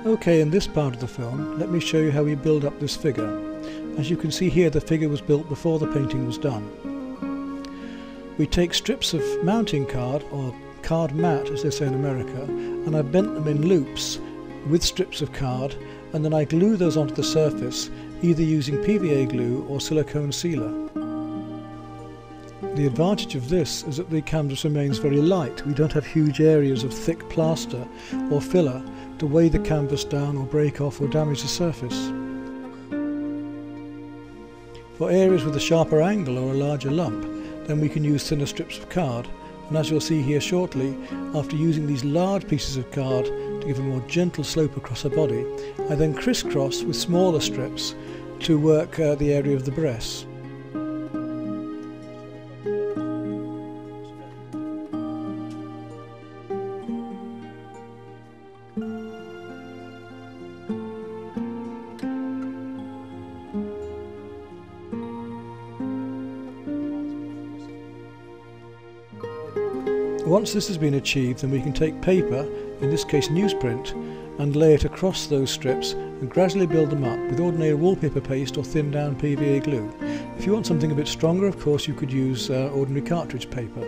Okay, in this part of the film, let me show you how we build up this figure. As you can see here, the figure was built before the painting was done. We take strips of mounting card, or card mat as they say in America, and I bent them in loops with strips of card, and then I glue those onto the surface, either using PVA glue or silicone sealer. The advantage of this is that the canvas remains very light. We don't have huge areas of thick plaster or filler to weigh the canvas down or break off or damage the surface. For areas with a sharper angle or a larger lump, then we can use thinner strips of card, and as you'll see here shortly, after using these large pieces of card to give a more gentle slope across her body, I then crisscross with smaller strips to work the area of the breasts. Once this has been achieved, then we can take paper, in this case newsprint, and lay it across those strips and gradually build them up with ordinary wallpaper paste or thinned down PVA glue. If you want something a bit stronger, of course, you could use ordinary cartridge paper.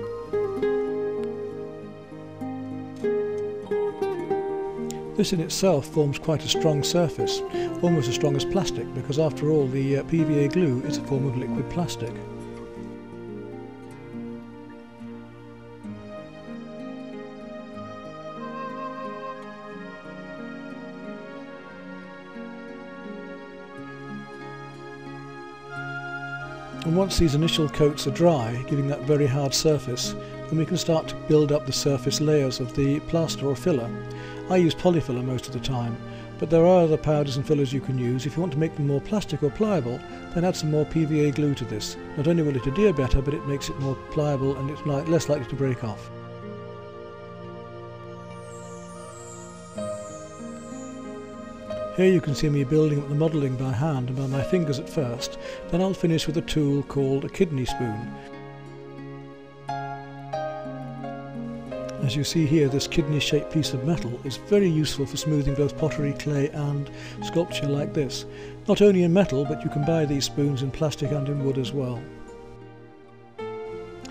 This in itself forms quite a strong surface, almost as strong as plastic, because after all the PVA glue is a form of liquid plastic. And once these initial coats are dry, giving that very hard surface, then we can start to build up the surface layers of the plaster or filler. I use polyfiller most of the time, but there are other powders and fillers you can use. If you want to make them more plastic or pliable, then add some more PVA glue to this. Not only will it adhere better, but it makes it more pliable and it's less likely to break off. Here you can see me building up the modelling by hand and by my fingers at first, then I'll finish with a tool called a kidney spoon. As you see here, this kidney-shaped piece of metal is very useful for smoothing both pottery, clay and sculpture like this. Not only in metal, but you can buy these spoons in plastic and in wood as well.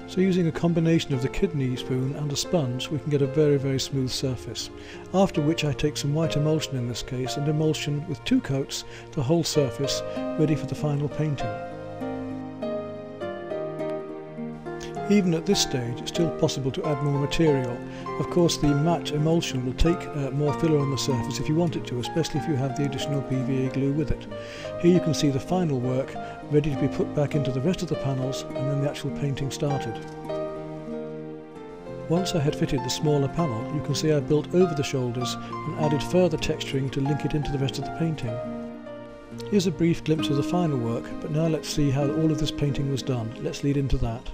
So using a combination of the kidney spoon and a sponge, we can get a very smooth surface. After which I take some white emulsion in this case and emulsion with 2 coats the whole surface, ready for the final painting. Even at this stage, it's still possible to add more material. Of course, the matte emulsion will take more filler on the surface if you want it to, especially if you have the additional PVA glue with it. Here you can see the final work ready to be put back into the rest of the panels, and then the actual painting started. Once I had fitted the smaller panel, you can see I built over the shoulders and added further texturing to link it into the rest of the painting. Here's a brief glimpse of the final work, but now let's see how all of this painting was done. Let's lead into that.